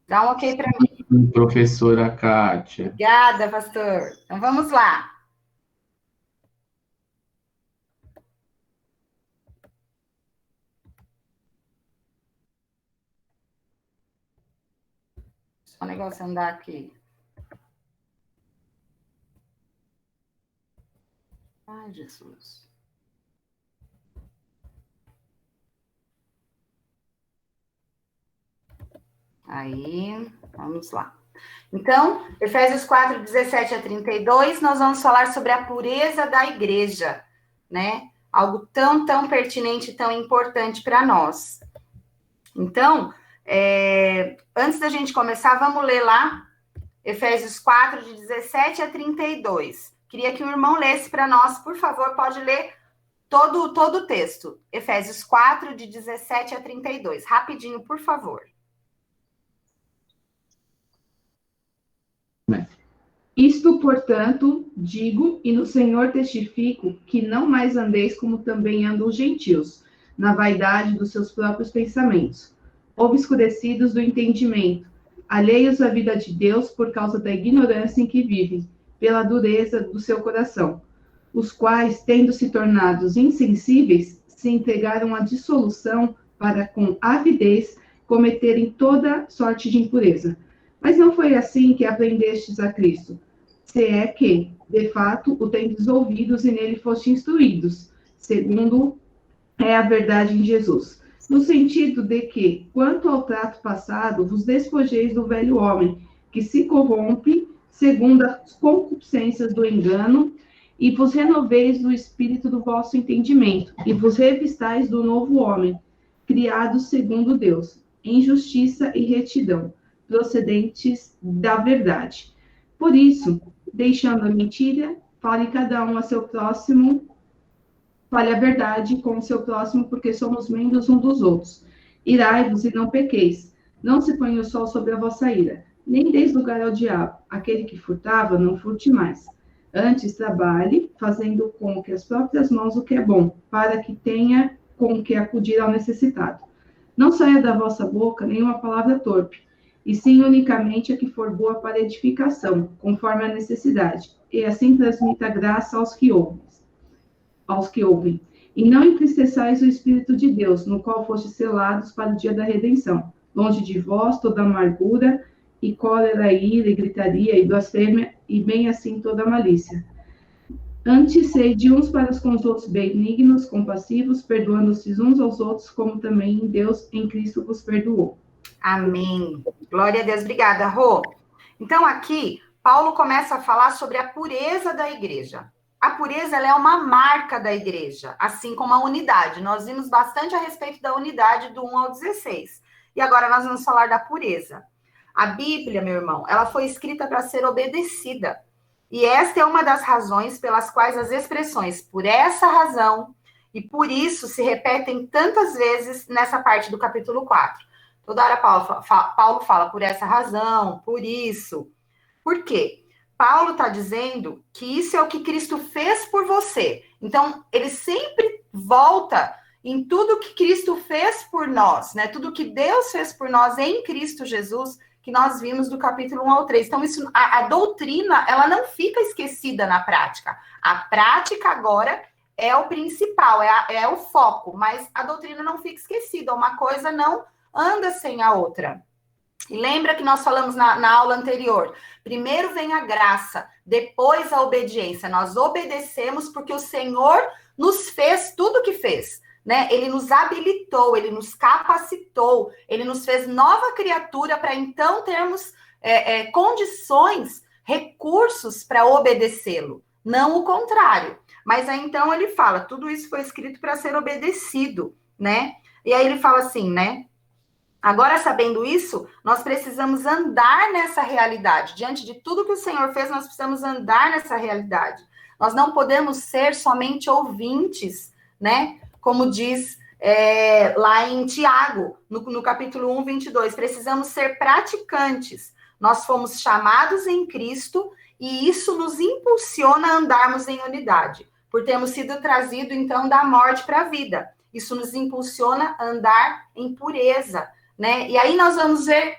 Dá um ok para mim. Professora Kátia. Obrigada, pastor. Então vamos lá. Só o negócio andar aqui. Ai, Jesus. Aí, vamos lá. Então, Efésios 4, 17 a 32, nós vamos falar sobre a pureza da igreja, né? Algo tão, tão pertinente, tão importante para nós. Então, antes da gente começar, vamos ler lá Efésios 4, de 17 a 32. Queria que o irmão lesse para nós, por favor, pode ler todo o texto. Efésios 4, de 17 a 32. Rapidinho, por favor. Isto, portanto, digo e no Senhor testifico que não mais andeis como também andam os gentios, na vaidade dos seus próprios pensamentos, obscurecidos do entendimento, alheios à vida de Deus por causa da ignorância em que vivem, pela dureza do seu coração, os quais, tendo se tornados insensíveis, se entregaram à dissolução para, com avidez, cometerem toda sorte de impureza. Mas não foi assim que aprendestes a Cristo, se é que, de fato, o tendes ouvidos e nele foste instruídos, segundo é a verdade em Jesus. No sentido de que, quanto ao trato passado, vos despojeis do velho homem, que se corrompe segundo as concupiscências do engano, e vos renoveis do espírito do vosso entendimento, e vos revistais do novo homem, criado segundo Deus, em justiça e retidão, procedentes da verdade. Por isso, deixando a mentira, fale cada um a seu próximo, fale a verdade com o seu próximo, porque somos membros um dos outros. Irai-vos e não pequeis. Não se ponha o sol sobre a vossa ira, nem deis lugar ao diabo. Aquele que furtava, não furte mais. Antes, trabalhe, fazendo com que as próprias mãos o que é bom, para que tenha com que acudir ao necessitado. Não saia da vossa boca nenhuma palavra torpe, e sim unicamente a que for boa para edificação, conforme a necessidade, e assim transmita graça aos que ouvem. E não entristeçais o Espírito de Deus, no qual fostes selados para o dia da redenção. Longe de vós toda amargura, e cólera, e ira, e gritaria, e blasfêmia, e bem assim toda malícia. Antes, sede uns para com os outros benignos, compassivos, perdoando-se uns aos outros, como também Deus em Cristo vos perdoou. Amém. Glória a Deus. Obrigada, Rô. Então, aqui, Paulo começa a falar sobre a pureza da igreja. A pureza, ela é uma marca da igreja, assim como a unidade. Nós vimos bastante a respeito da unidade do 1 ao 16. E agora nós vamos falar da pureza. A Bíblia, meu irmão, ela foi escrita para ser obedecida. E esta é uma das razões pelas quais as expressões por essa razão e por isso se repetem tantas vezes nessa parte do capítulo 4. Toda hora Paulo fala por essa razão, por isso. Por quê? Paulo está dizendo que isso é o que Cristo fez por você. Então, ele sempre volta em tudo que Cristo fez por nós, né? Tudo que Deus fez por nós em Cristo Jesus, que nós vimos do capítulo 1 ao 3. Então, isso, a doutrina, ela não fica esquecida na prática. A prática agora é o principal, é o foco, mas a doutrina não fica esquecida. Uma coisa não anda sem a outra. E lembra que nós falamos na aula anterior, primeiro vem a graça, depois a obediência. Nós obedecemos porque o Senhor nos fez tudo o que fez, né? Ele nos habilitou, ele nos capacitou, ele nos fez nova criatura para então termos condições, recursos para obedecê-lo, não o contrário. Mas aí então ele fala, tudo isso foi escrito para ser obedecido, né? E aí ele fala assim, né? Agora, sabendo isso, nós precisamos andar nessa realidade. Diante de tudo que o Senhor fez, nós precisamos andar nessa realidade. Nós não podemos ser somente ouvintes, né? Como diz lá em Tiago, no capítulo 1, 22. Precisamos ser praticantes. Nós fomos chamados em Cristo e isso nos impulsiona a andarmos em unidade, por termos sido trazidos, então, da morte para a vida. Isso nos impulsiona a andar em pureza, né? E aí nós vamos ver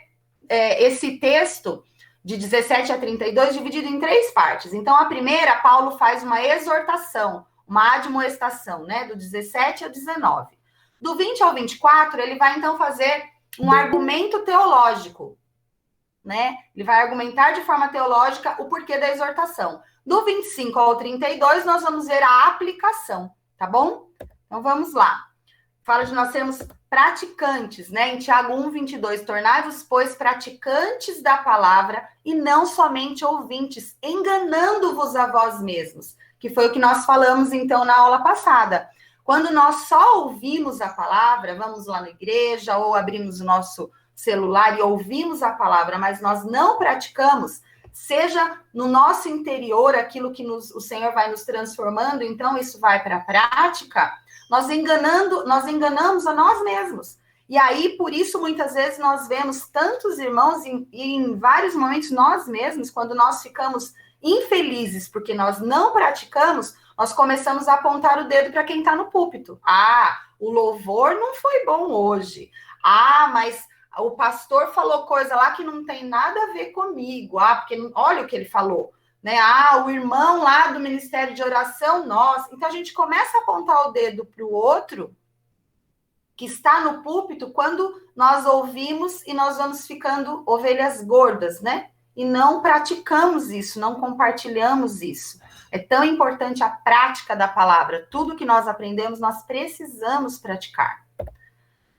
esse texto de 17 a 32 dividido em 3 partes. Então, a primeira, Paulo faz uma exortação, uma admoestação, né, do 17 a 19. Do 20 ao 24, ele vai, então, fazer um argumento teológico, né? Ele vai argumentar de forma teológica o porquê da exortação. Do 25 ao 32, nós vamos ver a aplicação, tá bom? Então, vamos lá. Fala de nós sermos praticantes, né? Em Tiago 1:22, tornai-vos, pois, praticantes da palavra e não somente ouvintes, enganando-vos a vós mesmos, que foi o que nós falamos, então, na aula passada. Quando nós só ouvimos a palavra, vamos lá na igreja ou abrimos o nosso celular e ouvimos a palavra, mas nós não praticamos, seja no nosso interior aquilo que o Senhor vai nos transformando, então isso vai para a prática, nós enganamos a nós mesmos. E aí, por isso, muitas vezes, nós vemos tantos irmãos, e em vários momentos nós mesmos, quando nós ficamos infelizes porque nós não praticamos, nós começamos a apontar o dedo para quem está no púlpito. Ah, o louvor não foi bom hoje. Ah, mas o pastor falou coisa lá que não tem nada a ver comigo. Ah, porque olha o que ele falou. Né? Ah, o irmão lá do Ministério de Oração, nós. Então, a gente começa a apontar o dedo para o outro que está no púlpito quando nós ouvimos e nós vamos ficando ovelhas gordas, né? E não praticamos isso, não compartilhamos isso. É tão importante a prática da palavra. Tudo que nós aprendemos, nós precisamos praticar,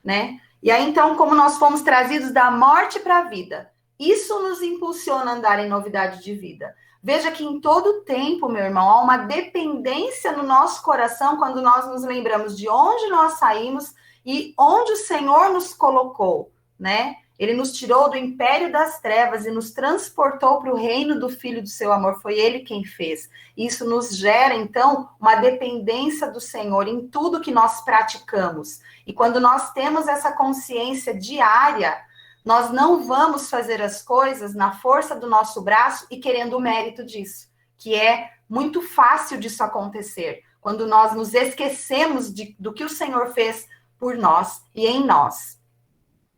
né? E aí, então, como nós fomos trazidos da morte para a vida, isso nos impulsiona a andar em novidade de vida. Veja que em todo tempo, meu irmão, há uma dependência no nosso coração quando nós nos lembramos de onde nós saímos e onde o Senhor nos colocou, né? Ele nos tirou do império das trevas e nos transportou para o reino do Filho do seu amor. Foi ele quem fez. Isso nos gera, então, uma dependência do Senhor em tudo que nós praticamos. E quando nós temos essa consciência diária, nós não vamos fazer as coisas na força do nosso braço e querendo o mérito disso, que é muito fácil disso acontecer, quando nós nos esquecemos do que o Senhor fez por nós e em nós.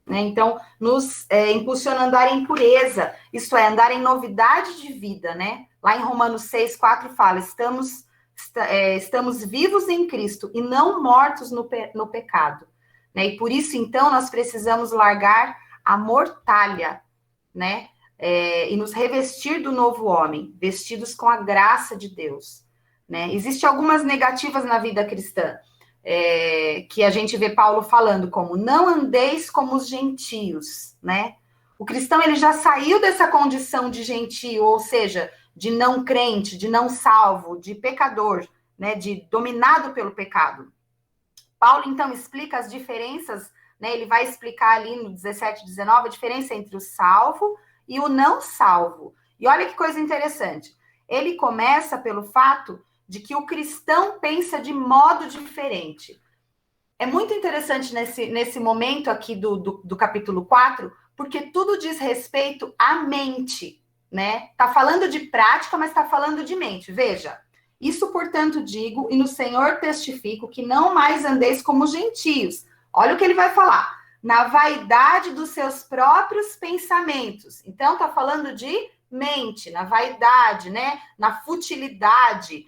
Né? Então, nos impulsiona a andar em pureza, isto é, andar em novidade de vida, né? Lá em Romanos 6:4 fala, estamos vivos em Cristo e não mortos no pecado. Né? E por isso, então, nós precisamos largar a mortalha, né? E nos revestir do novo homem, vestidos com a graça de Deus. Né? Existem algumas negativas na vida cristã, que a gente vê Paulo falando, como não andeis como os gentios, né? O cristão, ele já saiu dessa condição de gentio, ou seja, de não crente, de não salvo, de pecador, né? De dominado pelo pecado. Paulo, então, explica as diferenças, né? Ele vai explicar ali no 17, 19, a diferença entre o salvo e o não salvo. E olha que coisa interessante. Ele começa pelo fato de que o cristão pensa de modo diferente. É muito interessante nesse momento aqui do capítulo 4, porque tudo diz respeito à mente, né? Tá falando de prática, mas tá falando de mente. Veja, isso, portanto, digo, e no Senhor testifico, que não mais andeis como gentios. Olha o que ele vai falar. Na vaidade dos seus próprios pensamentos. Então, tá falando de mente, na vaidade, né? Na futilidade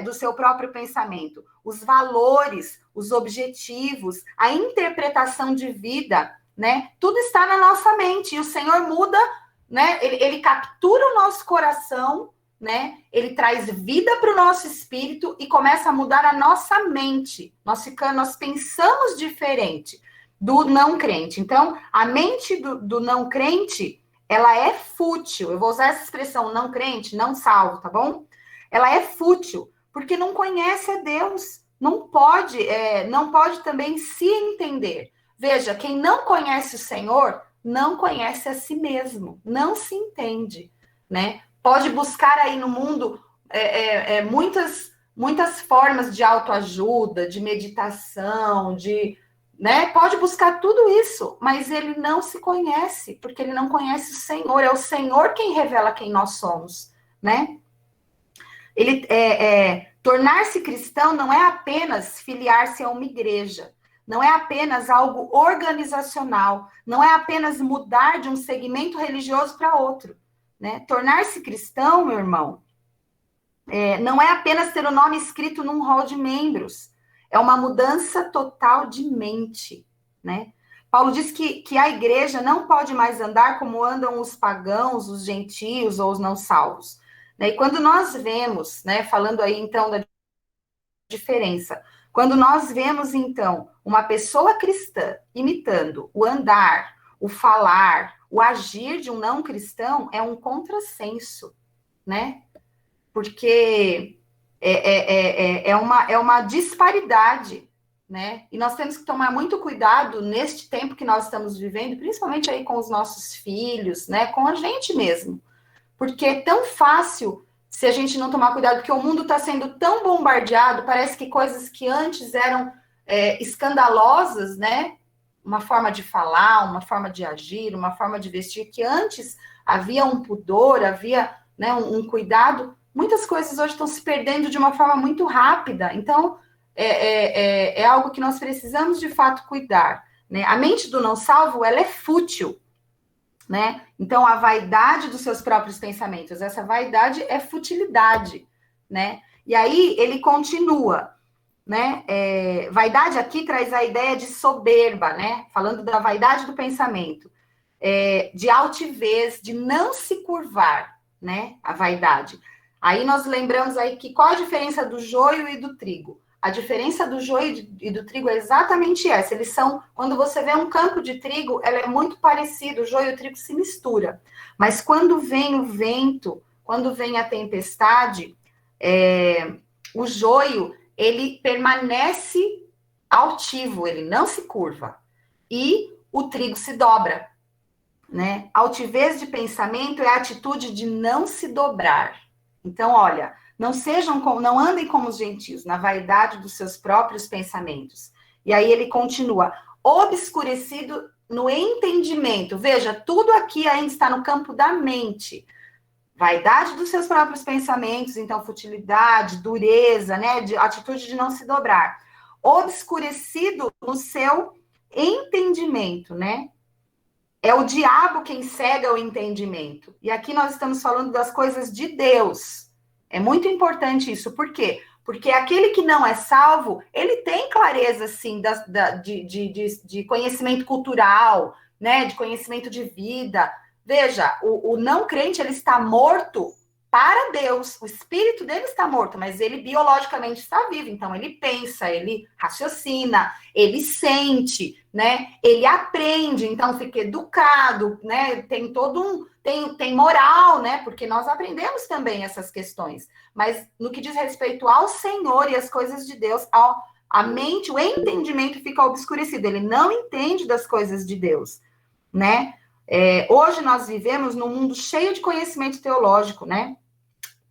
do seu próprio pensamento, os valores, os objetivos, a interpretação de vida, né? Tudo está na nossa mente e o Senhor muda, né? Ele captura o nosso coração, né? Ele traz vida para o nosso espírito e começa a mudar a nossa mente. Nós pensamos diferente do não crente. Então, a mente do não crente, ela é fútil. Eu vou usar essa expressão não crente, não salvo, tá bom? Ela é fútil, porque não conhece a Deus, não pode também se entender. Veja, quem não conhece o Senhor, não conhece a si mesmo, não se entende, né? Pode buscar aí no mundo muitas formas de autoajuda, de meditação, né? Pode buscar tudo isso, mas ele não se conhece, porque ele não conhece o Senhor. É o Senhor quem revela quem nós somos, né? Tornar-se cristão não é apenas filiar-se a uma igreja, não é apenas algo organizacional, não é apenas mudar de um segmento religioso para outro, né? Tornar-se cristão, meu irmão, não é apenas ter o nome escrito num rol de membros, é uma mudança total de mente, né? Paulo diz que a igreja não pode mais andar como andam os pagãos, os gentios ou os não salvos, né? E quando nós vemos, né, falando aí então da diferença, quando nós vemos então uma pessoa cristã imitando o andar, o falar, o agir de um não cristão, é um contrassenso, né? Porque é uma disparidade, né? E nós temos que tomar muito cuidado neste tempo que nós estamos vivendo, principalmente aí com os nossos filhos, né? Com a gente mesmo. Porque é tão fácil, se a gente não tomar cuidado, porque o mundo está sendo tão bombardeado, parece que coisas que antes eram escandalosas, né? Uma forma de falar, uma forma de agir, uma forma de vestir, que antes havia um pudor, havia, né, um cuidado. Muitas coisas hoje estão se perdendo de uma forma muito rápida. Então, é algo que nós precisamos, de fato, cuidar, né? A mente do não salvo, ela é fútil, né? Então, a vaidade dos seus próprios pensamentos, essa vaidade é futilidade, né? E aí, ele continua, né? Vaidade aqui traz a ideia de soberba, né? Falando da vaidade do pensamento, de altivez, de não se curvar, né? A vaidade. Aí nós lembramos aí que qual a diferença do joio e do trigo? A diferença do joio e do trigo é exatamente essa. Eles são, quando você vê um campo de trigo, ela é muito parecida, o joio e o trigo se mistura. Mas quando vem o vento, quando vem a tempestade, o joio, ele permanece altivo, ele não se curva. E o trigo se dobra, né? Altivez de pensamento é a atitude de não se dobrar. Então, olha, não andem como os gentios, na vaidade dos seus próprios pensamentos. E aí ele continua, obscurecido no entendimento. Veja, tudo aqui ainda está no campo da mente. Vaidade dos seus próprios pensamentos, então futilidade, dureza, né, atitude de não se dobrar. Obscurecido no seu entendimento, né? É o diabo quem cega o entendimento. E aqui nós estamos falando das coisas de Deus. É muito importante isso. Por quê? Porque aquele que não é salvo, ele tem clareza, sim, de conhecimento cultural, né? De conhecimento de vida. Veja, o não crente, ele está morto para Deus. O espírito dele está morto, mas ele biologicamente está vivo. Então, ele pensa, ele raciocina, ele sente, né? Ele aprende, então fica educado, né? Tem todo tem moral, né? Porque nós aprendemos também essas questões. Mas no que diz respeito ao Senhor e as coisas de Deus, a mente, o entendimento fica obscurecido. Ele não entende das coisas de Deus, né? Hoje nós vivemos num mundo cheio de conhecimento teológico, né?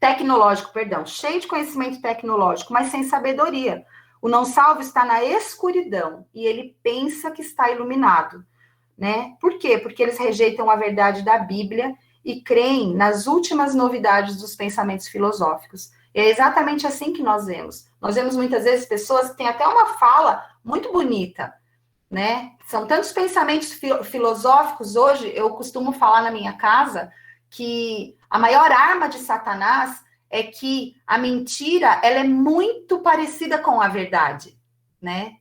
Tecnológico, perdão, cheio de conhecimento tecnológico, mas sem sabedoria. O não salvo está na escuridão e ele pensa que está iluminado, né? Por quê? Porque eles rejeitam a verdade da Bíblia e creem nas últimas novidades dos pensamentos filosóficos. E é exatamente assim que nós vemos. Nós vemos muitas vezes pessoas que têm até uma fala muito bonita, né? São tantos pensamentos filosóficos hoje, eu costumo falar na minha casa que a maior arma de Satanás é que a mentira, ela é muito parecida com a verdade, né?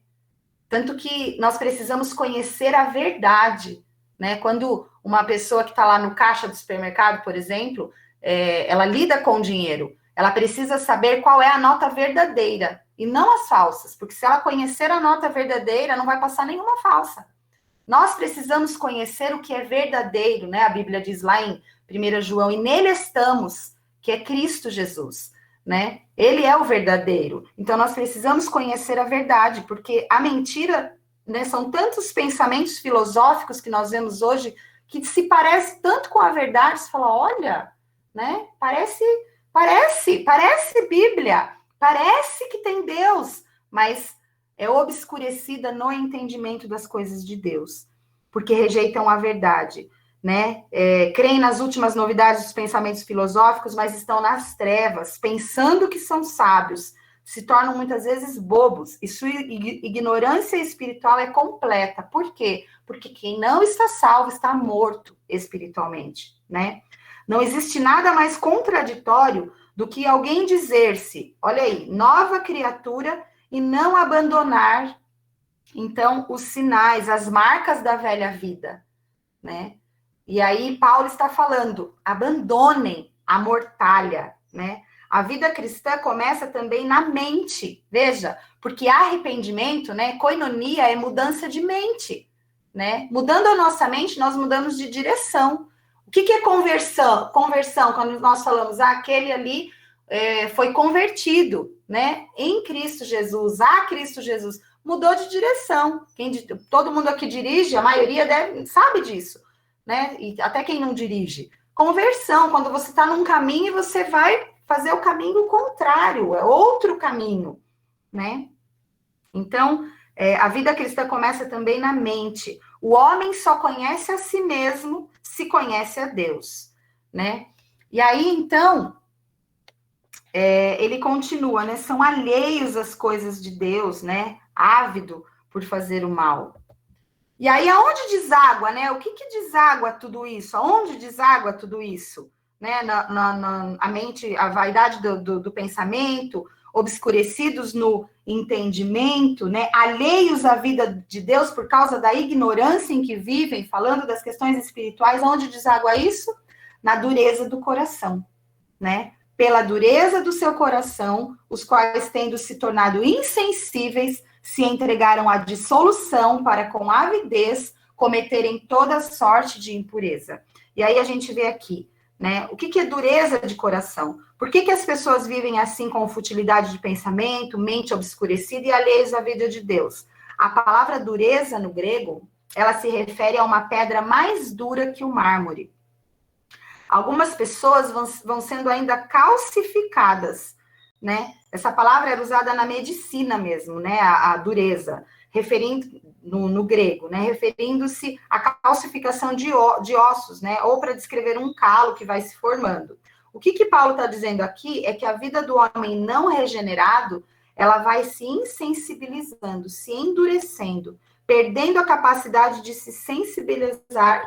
Tanto que nós precisamos conhecer a verdade, né? Quando uma pessoa que está lá no caixa do supermercado, por exemplo, ela lida com dinheiro, ela precisa saber qual é a nota verdadeira e não as falsas, porque se ela conhecer a nota verdadeira, não vai passar nenhuma falsa. Nós precisamos conhecer o que é verdadeiro, né? A Bíblia diz lá em 1 João, e nele estamos, que é Cristo Jesus, né? Ele é o verdadeiro. Então, nós precisamos conhecer a verdade, porque a mentira, né, são tantos pensamentos filosóficos que nós vemos hoje, que se parece tanto com a verdade, você fala, olha, né? Parece Bíblia, parece que tem Deus, mas é obscurecida no entendimento das coisas de Deus, porque rejeitam a verdade, né? Creem nas últimas novidades dos pensamentos filosóficos, mas estão nas trevas, pensando que são sábios, se tornam muitas vezes bobos, e sua ignorância espiritual é completa. Por quê? Porque quem não está salvo está morto espiritualmente, né? Não existe nada mais contraditório do que alguém dizer-se, olha aí, nova criatura, e não abandonar, então, os sinais, as marcas da velha vida, né? E aí Paulo está falando, abandonem a mortalha, né? A vida cristã começa também na mente, veja, porque arrependimento, né, koinonia é mudança de mente, né? Mudando a nossa mente, nós mudamos de direção. O que é conversão? Conversão, quando nós falamos, aquele ali foi convertido, né? Em Cristo Jesus, a Cristo Jesus, mudou de direção. Todo mundo aqui dirige, a maioria sabe disso, né? E até quem não dirige. Conversão, quando você está num caminho e você vai fazer o caminho contrário, é outro caminho, né? Então, a vida cristã começa também na mente. O homem só conhece a si mesmo se conhece a Deus, né? E aí, então, ele continua, né? São alheios às coisas de Deus, né? Ávido por fazer o mal. E aí, aonde deságua, né? O que deságua tudo isso? Aonde deságua tudo isso? Né? A mente, a vaidade do pensamento, obscurecidos no entendimento, né? Alheios à vida de Deus por causa da ignorância em que vivem, falando das questões espirituais, onde deságua isso? Na dureza do coração, né? Pela dureza do seu coração, os quais, tendo se tornado insensíveis, se entregaram à dissolução para, com avidez, cometerem toda sorte de impureza. E aí a gente vê aqui, né? O que é dureza de coração? Por que as pessoas vivem assim com futilidade de pensamento, mente obscurecida e alheios à vida de Deus? A palavra dureza no grego, ela se refere a uma pedra mais dura que o mármore. Algumas pessoas vão sendo ainda calcificadas, né? Essa palavra era usada na medicina mesmo, né? A dureza, no grego, né? Referindo-se à calcificação de ossos, né? Ou para descrever um calo que vai se formando. O que Paulo está dizendo aqui é que a vida do homem não regenerado, ela vai se insensibilizando, se endurecendo, perdendo a capacidade de se sensibilizar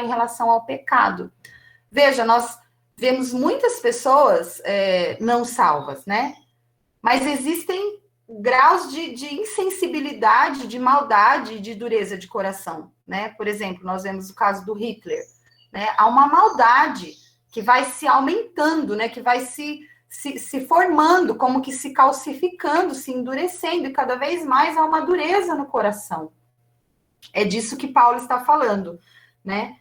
em relação ao pecado. Veja, nós vemos muitas pessoas não salvas, né? Mas existem graus de insensibilidade, de maldade, de dureza de coração, né? Por exemplo, nós vemos o caso do Hitler, né? Há uma maldade que vai se aumentando, né? Que vai se formando, como que se calcificando, se endurecendo, e cada vez mais há uma dureza no coração. É disso que Paulo está falando, né?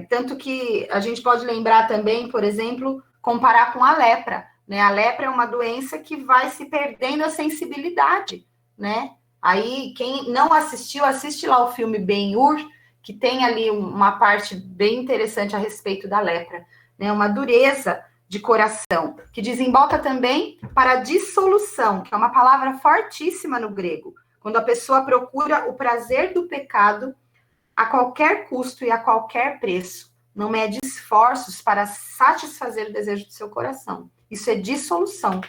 Tanto que a gente pode lembrar também, por exemplo, comparar com a lepra, né? A lepra é uma doença que vai se perdendo a sensibilidade, né? Aí, quem não assistiu, assiste lá o filme Ben-Hur, que tem ali uma parte bem interessante a respeito da lepra, né? Uma dureza de coração, que desemboca também para a dissolução, que é uma palavra fortíssima no grego, quando a pessoa procura o prazer do pecado a qualquer custo e a qualquer preço, não mede esforços para satisfazer o desejo do seu coração. Isso é dissolução,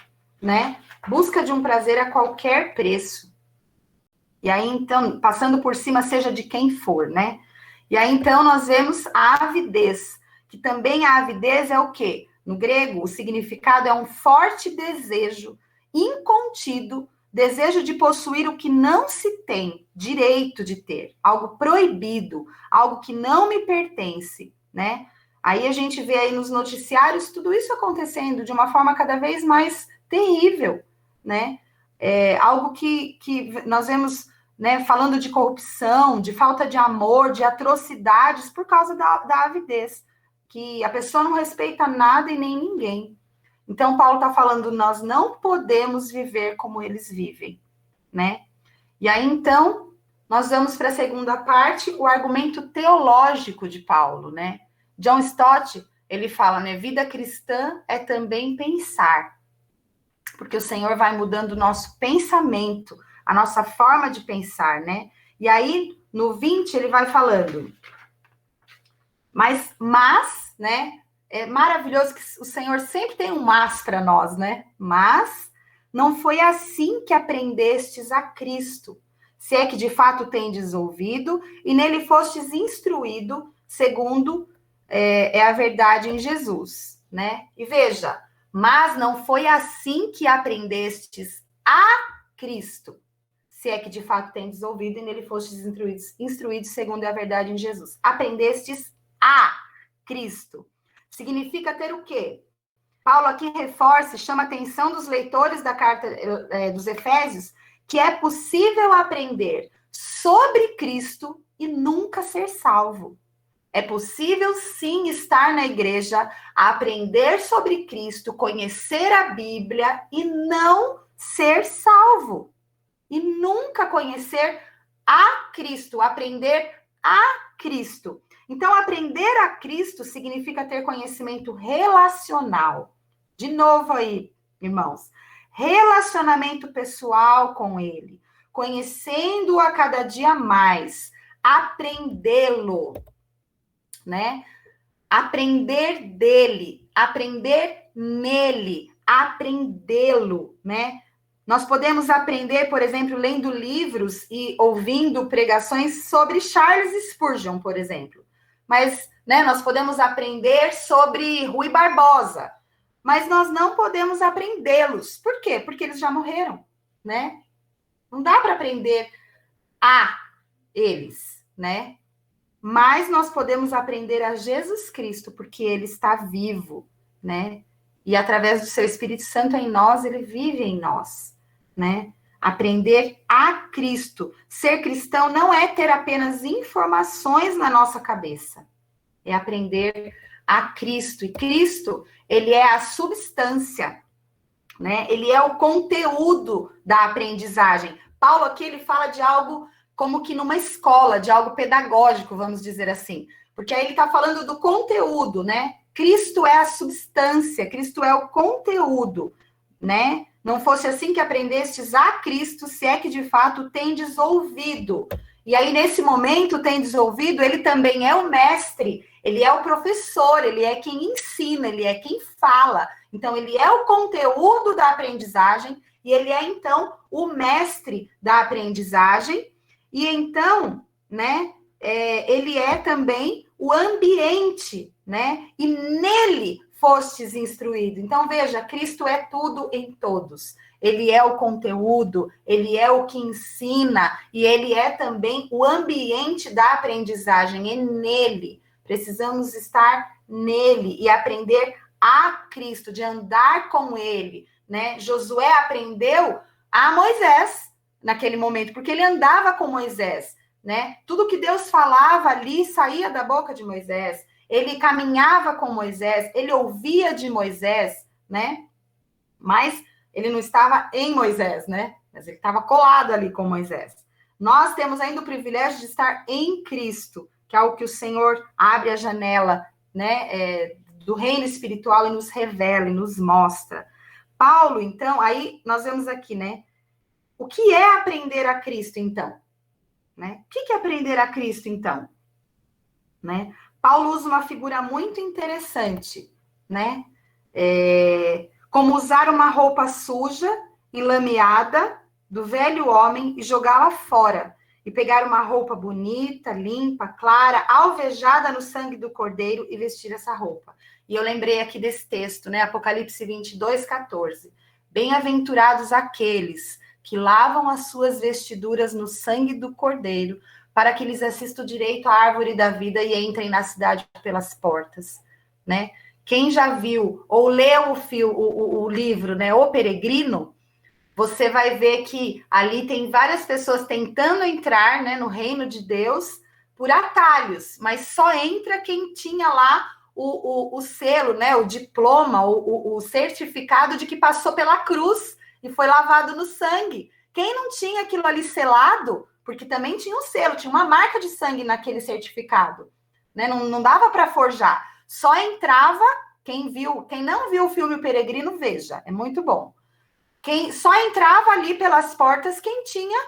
né? Busca de um prazer a qualquer preço. E aí, então, passando por cima, seja de quem for, né? E aí, então, nós vemos a avidez, que também a avidez é o quê? No grego, o significado é um forte desejo incontido, desejo de possuir o que não se tem direito de ter, algo proibido, algo que não me pertence, né? Aí a gente vê aí nos noticiários tudo isso acontecendo de uma forma cada vez mais terrível, né? Algo que nós vemos, né, falando de corrupção, de falta de amor, de atrocidades por causa da avidez, que a pessoa não respeita nada e nem ninguém. Então, Paulo está falando, nós não podemos viver como eles vivem, né? E aí, então, nós vamos para a segunda parte, o argumento teológico de Paulo, né? John Stott, ele fala, né? Vida cristã é também pensar, porque o Senhor vai mudando o nosso pensamento, a nossa forma de pensar, né? E aí, no 20, ele vai falando, mas, né? É maravilhoso que o Senhor sempre tem um mas para nós, né? Mas não foi assim que aprendestes a Cristo, se é que de fato tendes ouvido, e nele fostes instruído, segundo é a verdade em Jesus, né? E veja, mas não foi assim que aprendestes a Cristo, se é que de fato tendes ouvido, e nele fostes instruídos segundo a verdade em Jesus. Aprendestes a Cristo. Significa ter o quê? Paulo aqui reforça, chama a atenção dos leitores da carta dos Efésios, que é possível aprender sobre Cristo e nunca ser salvo. É possível, sim, estar na igreja, aprender sobre Cristo, conhecer a Bíblia e não ser salvo. E nunca conhecer a Cristo, aprender a Cristo. Então, aprender a Cristo significa ter conhecimento relacional. De novo aí, irmãos, relacionamento pessoal com Ele, conhecendo-o a cada dia mais, aprendê-lo, né? Aprender dele, aprender nele, aprendê-lo, né? Nós podemos aprender, por exemplo, lendo livros e ouvindo pregações sobre Charles Spurgeon, por exemplo. Mas, né, nós podemos aprender sobre Rui Barbosa, mas nós não podemos aprendê-los. Por quê? Porque eles já morreram, né? Não dá para aprender a eles, né? Mas nós podemos aprender a Jesus Cristo, porque ele está vivo, né? E através do seu Espírito Santo em nós, ele vive em nós, né? Aprender a Cristo. Ser cristão não é ter apenas informações na nossa cabeça. É aprender a Cristo. E Cristo, ele é a substância, né? Ele é o conteúdo da aprendizagem. Paulo aqui, ele fala de algo como que numa escola, de algo pedagógico, vamos dizer assim. Porque aí ele está falando do conteúdo, né? Cristo é a substância, Cristo é o conteúdo, né? Não fosse assim que aprendestes a Cristo, se é que de fato tendes ouvido. E aí, nesse momento, tendes ouvido, ele também é o mestre, ele é o professor, ele é quem ensina, ele é quem fala. Então, ele é o conteúdo da aprendizagem e ele é, então, o mestre da aprendizagem. E então, né, ele é também o ambiente, né? E nele fostes instruído. Então, veja, Cristo é tudo em todos. Ele é o conteúdo, ele é o que ensina, e ele é também o ambiente da aprendizagem, é nele. Precisamos estar nele e aprender a Cristo, de andar com ele, né? Josué aprendeu a Moisés naquele momento, porque ele andava com Moisés, né? Tudo que Deus falava ali saía da boca de Moisés. Ele caminhava com Moisés, ele ouvia de Moisés, né? Mas ele não estava em Moisés, né? Mas ele estava colado ali com Moisés. Nós temos ainda o privilégio de estar em Cristo, que é algo que o Senhor abre a janela, né? Do reino espiritual e nos revela, e nos mostra. Paulo, então, aí nós vemos aqui, né? O que é aprender a Cristo, então? Né? O que é aprender a Cristo, então? Né? Paulo usa uma figura muito interessante, né? Como usar uma roupa suja, enlameada, do velho homem e jogá-la fora, e pegar uma roupa bonita, limpa, clara, alvejada no sangue do Cordeiro e vestir essa roupa. E eu lembrei aqui desse texto, né? Apocalipse 22, 14. Bem-aventurados aqueles que lavam as suas vestiduras no sangue do Cordeiro, para que lhes assista o direito à árvore da vida e entrem na cidade pelas portas, né? Quem já viu ou leu o livro, né, O Peregrino, você vai ver que ali tem várias pessoas tentando entrar, né, no reino de Deus por atalhos, mas só entra quem tinha lá o selo, né, o diploma, o certificado de que passou pela cruz e foi lavado no sangue. Quem não tinha aquilo ali selado, porque também tinha um selo, tinha uma marca de sangue naquele certificado, né? Não dava para forjar. Só entrava quem não viu o filme O Peregrino, veja, é muito bom. Só entrava ali pelas portas quem tinha,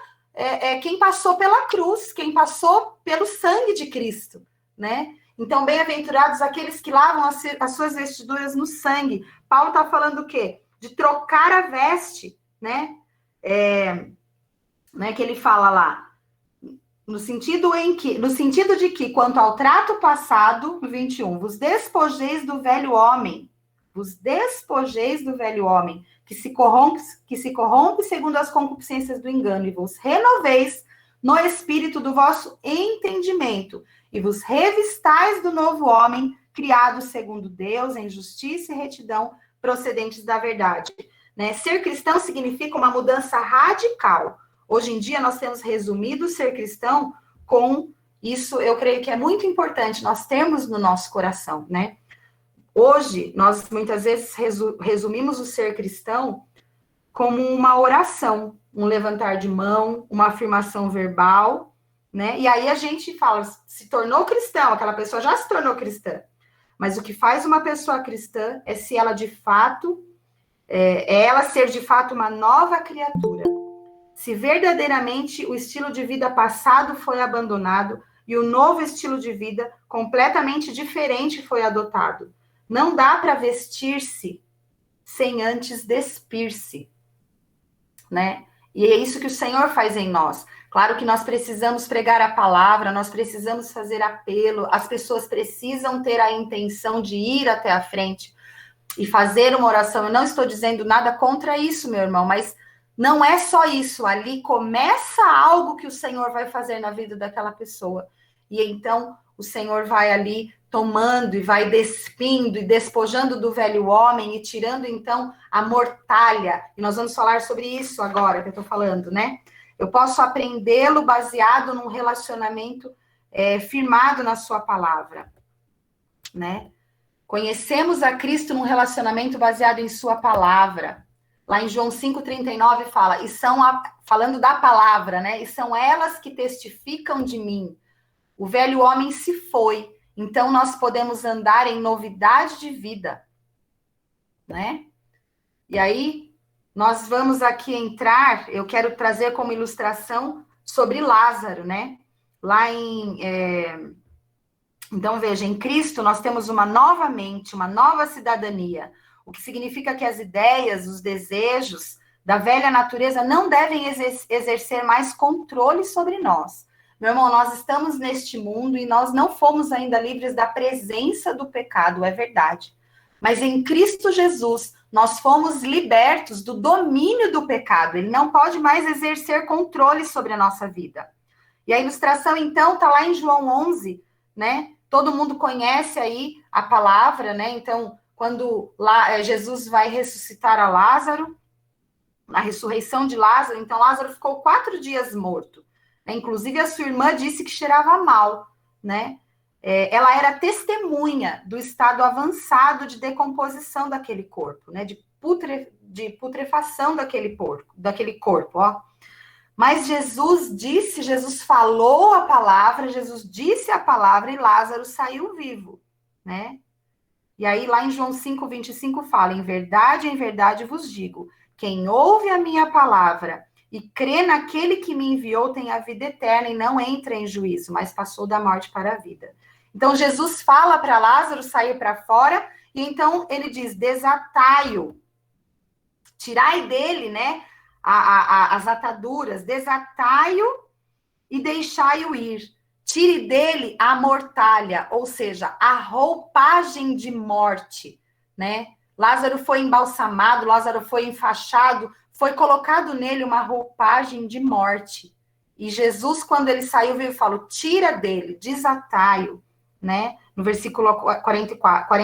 quem passou pela cruz, quem passou pelo sangue de Cristo, né? Então, bem-aventurados aqueles que lavam as suas vestiduras no sangue. Paulo está falando o quê? De trocar a veste, né? Né, que ele fala lá, no sentido de que, quanto ao trato passado, no 21, vos despojeis do velho homem, que se corrompe segundo as concupiscências do engano, e vos renoveis no espírito do vosso entendimento, e vos revistais do novo homem, criado segundo Deus, em justiça e retidão, procedentes da verdade. Né? Ser cristão significa uma mudança radical. Hoje em dia, nós temos resumido ser cristão com isso, eu creio que é muito importante nós termos no nosso coração, né? Hoje, nós muitas vezes resumimos o ser cristão como uma oração, um levantar de mão, uma afirmação verbal, né? E aí a gente fala, se tornou cristão, aquela pessoa já se tornou cristã. Mas o que faz uma pessoa cristã é se ela de fato, ela ser de fato uma nova criatura. Se verdadeiramente o estilo de vida passado foi abandonado e o novo estilo de vida completamente diferente foi adotado. Não dá para vestir-se sem antes despir-se, né? E é isso que o Senhor faz em nós. Claro que nós precisamos pregar a palavra, nós precisamos fazer apelo, as pessoas precisam ter a intenção de ir até a frente e fazer uma oração. Eu não estou dizendo nada contra isso, meu irmão, mas não é só isso, ali começa algo que o Senhor vai fazer na vida daquela pessoa. E então o Senhor vai ali tomando e vai despindo e despojando do velho homem e tirando então a mortalha. E nós vamos falar sobre isso agora que eu estou falando, né? Eu posso aprendê-lo baseado num relacionamento firmado na sua palavra, né? Conhecemos a Cristo num relacionamento baseado em sua palavra. Lá em João 5,39 fala, falando da palavra, né? E são elas que testificam de mim. O velho homem se foi, então nós podemos andar em novidade de vida, né? E aí, nós vamos aqui entrar, eu quero trazer como ilustração sobre Lázaro, né? Lá então, veja, em Cristo nós temos uma nova mente, uma nova cidadania, o que significa que as ideias, os desejos da velha natureza não devem exercer mais controle sobre nós. Meu irmão, nós estamos neste mundo e nós não fomos ainda livres da presença do pecado, é verdade. Mas em Cristo Jesus, nós fomos libertos do domínio do pecado. Ele não pode mais exercer controle sobre a nossa vida. E a ilustração, então, está lá em João 11, né? Todo mundo conhece aí a palavra, né? Então, quando Jesus vai ressuscitar a Lázaro, na ressurreição de Lázaro, então Lázaro ficou 4 dias morto. Né? Inclusive, a sua irmã disse que cheirava mal, né? Ela era testemunha do estado avançado de decomposição daquele corpo, né? De putrefação daquele corpo, ó. Mas Jesus falou a palavra, Jesus disse a palavra e Lázaro saiu vivo, né? E aí, lá em João 5,25 fala, em verdade vos digo, quem ouve a minha palavra e crê naquele que me enviou tem a vida eterna e não entra em juízo, mas passou da morte para a vida. Então, Jesus fala para Lázaro sair para fora e então ele diz, desatai-o, tirai dele, né, as ataduras, desatai-o e deixai-o ir. Tire dele a mortalha, ou seja, a roupagem de morte, né? Lázaro foi embalsamado, Lázaro foi enfaixado, foi colocado nele uma roupagem de morte. E Jesus, quando ele saiu, veio e falou, tira dele, desatai-o, né? No versículo 44,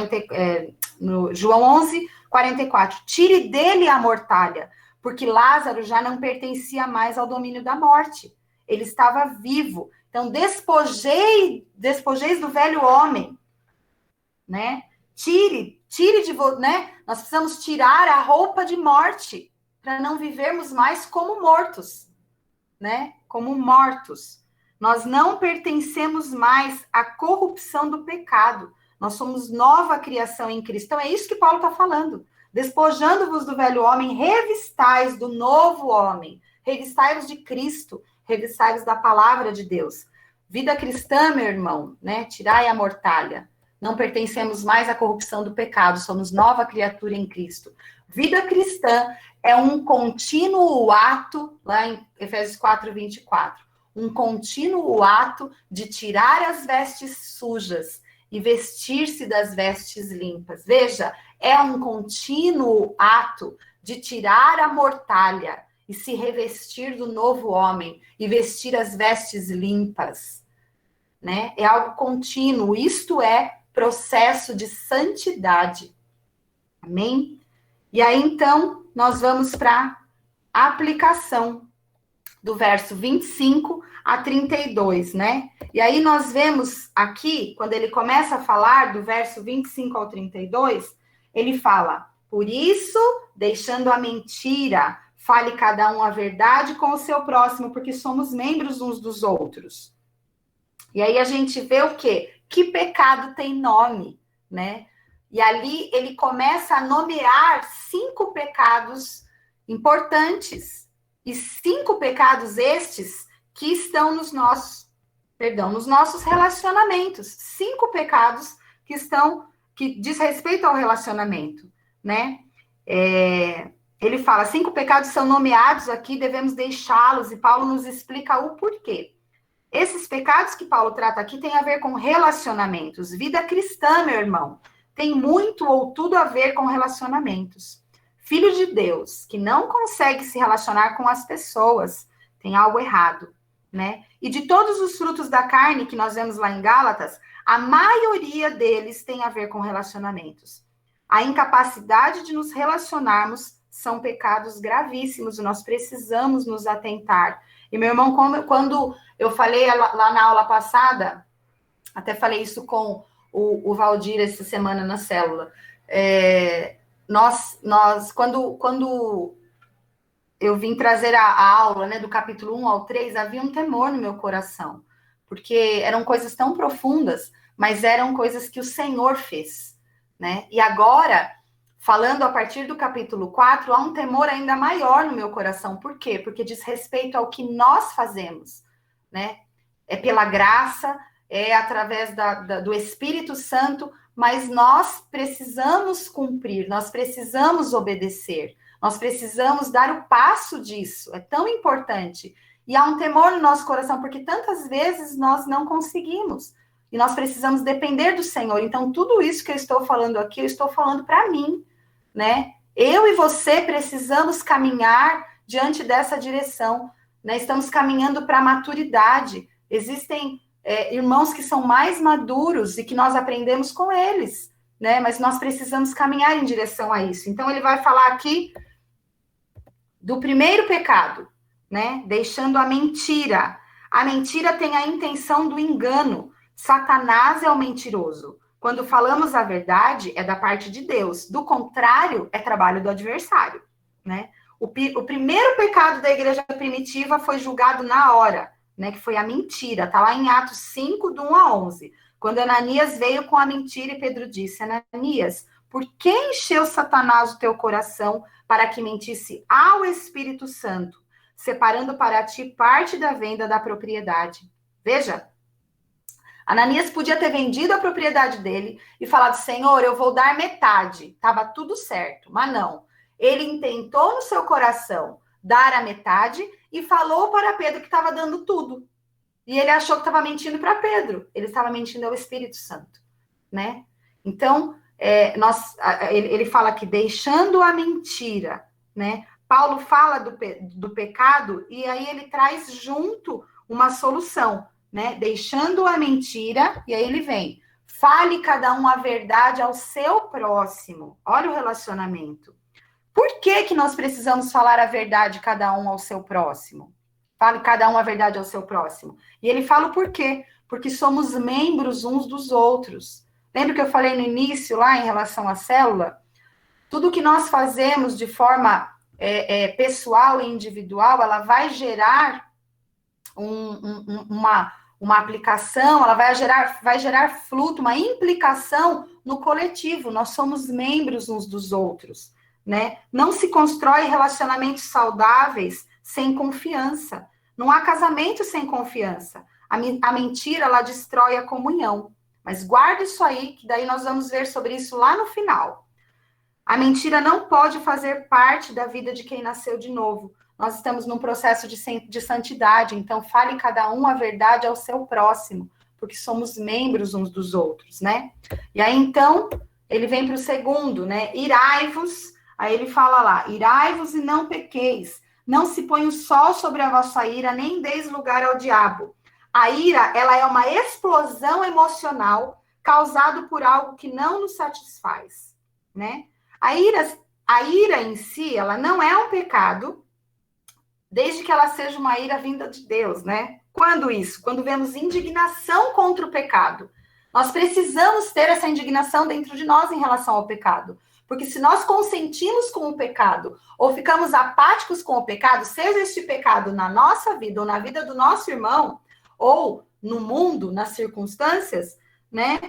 no João 11, 44, tire dele a mortalha, porque Lázaro já não pertencia mais ao domínio da morte. Ele estava vivo. Então, despojeis do velho homem, né? Tire de você, né? Nós precisamos tirar a roupa de morte para não vivermos mais como mortos, né? Como mortos. Nós não pertencemos mais à corrupção do pecado. Nós somos nova criação em Cristo. Então, é isso que Paulo está falando. Despojando-vos do velho homem, revistais do novo homem. Revistai-vos de Cristo. Revistai-vos da palavra de Deus. Vida cristã, meu irmão, né? Tirai a mortalha. Não pertencemos mais à corrupção do pecado. Somos nova criatura em Cristo. Vida cristã é um contínuo ato, lá em Efésios 4, 24, um contínuo ato de tirar as vestes sujas e vestir-se das vestes limpas. Veja, é um contínuo ato de tirar a mortalha e se revestir do novo homem e vestir as vestes limpas, né? É algo contínuo, isto é processo de santidade. Amém? E aí, então, nós vamos para a aplicação do verso 25 a 32, né? E aí nós vemos aqui, quando ele começa a falar do verso 25 ao 32, ele fala: por isso, deixando a mentira, fale cada um a verdade com o seu próximo, porque somos membros uns dos outros. E aí a gente vê o quê? Que pecado tem nome, né? E ali ele começa a nomear 5 pecados importantes. E 5 pecados estes que estão nos nossos relacionamentos. 5 pecados que diz respeito ao relacionamento, né? Ele fala, 5 pecados são nomeados aqui, devemos deixá-los, e Paulo nos explica o porquê. Esses pecados que Paulo trata aqui têm a ver com relacionamentos. Vida cristã, meu irmão, tem muito ou tudo a ver com relacionamentos. Filho de Deus, que não consegue se relacionar com as pessoas, tem algo errado, né? E de todos os frutos da carne que nós vemos lá em Gálatas, a maioria deles tem a ver com relacionamentos. A incapacidade de nos relacionarmos são pecados gravíssimos, e nós precisamos nos atentar. E, meu irmão, quando eu falei lá na aula passada, até falei isso com o Valdir essa semana na célula, quando eu vim trazer a aula, né, do capítulo 1 ao 3, havia um temor no meu coração, porque eram coisas tão profundas, mas eram coisas que o Senhor fez, né? E agora, falando a partir do capítulo 4, há um temor ainda maior no meu coração. Por quê? Porque diz respeito ao que nós fazemos, né? É pela graça, é através do Espírito Santo, mas nós precisamos cumprir, nós precisamos obedecer, nós precisamos dar o passo disso, é tão importante. E há um temor no nosso coração, porque tantas vezes nós não conseguimos, e nós precisamos depender do Senhor. Então, tudo isso que eu estou falando aqui, eu estou falando para mim, né? Eu e você precisamos caminhar diante dessa direção, né? Estamos caminhando para a maturidade. Existem irmãos que são mais maduros e que nós aprendemos com eles, né? Mas nós precisamos caminhar em direção a isso. Então, ele vai falar aqui do primeiro pecado, né? Deixando a mentira. A mentira tem a intenção do engano. Satanás é o mentiroso. Quando falamos a verdade, é da parte de Deus. Do contrário, é trabalho do adversário, né? O primeiro pecado da igreja primitiva foi julgado na hora, né? Que foi a mentira. Está lá em Atos 5, do 1 a 11. Quando Ananias veio com a mentira e Pedro disse, Ananias, por que encheu Satanás o teu coração para que mentisse ao Espírito Santo, separando para ti parte da venda da propriedade? Veja, Ananias podia ter vendido a propriedade dele e falado, Senhor, eu vou dar metade. Estava tudo certo, mas não. Ele intentou no seu coração dar a metade e falou para Pedro que estava dando tudo. E ele achou que estava mentindo para Pedro. Ele estava mentindo ao Espírito Santo, né? Então, ele fala aqui, deixando a mentira, né? Paulo fala do pecado e aí ele traz junto uma solução, né? Deixando a mentira, e aí ele vem, fale cada um a verdade ao seu próximo. Olha o relacionamento. Por que nós precisamos falar a verdade cada um ao seu próximo? Fale cada um a verdade ao seu próximo. E ele fala o porquê. Porque somos membros uns dos outros. Lembra que eu falei no início, lá em relação à célula? Tudo que nós fazemos de forma pessoal e individual, ela vai gerar uma aplicação, ela vai gerar fruto, uma implicação no coletivo. Nós somos membros uns dos outros, né? Não se constrói relacionamentos saudáveis sem confiança. Não há casamento sem confiança. A mentira, ela destrói a comunhão. Mas guarda isso aí, que daí nós vamos ver sobre isso lá no final. A mentira não pode fazer parte da vida de quem nasceu de novo. Nós estamos num processo de santidade, então fale cada um a verdade ao seu próximo, porque somos membros uns dos outros, né? E aí, então, ele vem para o segundo, né? Irai-vos, aí ele fala lá, irai-vos e não pequeis, não se põe o sol sobre a vossa ira, nem deis lugar ao diabo. A ira, ela é uma explosão emocional causada por algo que não nos satisfaz, né? A ira em si, ela não é um pecado, desde que ela seja uma ira vinda de Deus, né? Quando isso? Quando vemos indignação contra o pecado. Nós precisamos ter essa indignação dentro de nós em relação ao pecado. Porque se nós consentimos com o pecado, ou ficamos apáticos com o pecado, seja este pecado na nossa vida, ou na vida do nosso irmão, ou no mundo, nas circunstâncias, né?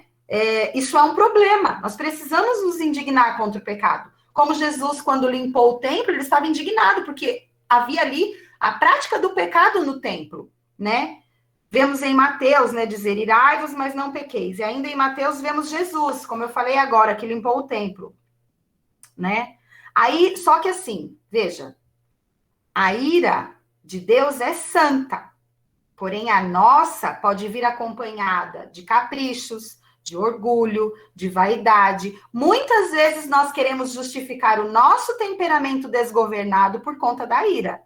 Isso é um problema. Nós precisamos nos indignar contra o pecado. Como Jesus, quando limpou o templo, ele estava indignado, porque havia ali a prática do pecado no templo, né? Vemos em Mateus, né, dizer, irai-vos, mas não pequeis. E ainda em Mateus vemos Jesus, como eu falei agora, que limpou o templo, né? Aí, só que assim, veja, a ira de Deus é santa, porém a nossa pode vir acompanhada de caprichos, de orgulho, de vaidade. Muitas vezes nós queremos justificar o nosso temperamento desgovernado por conta da ira.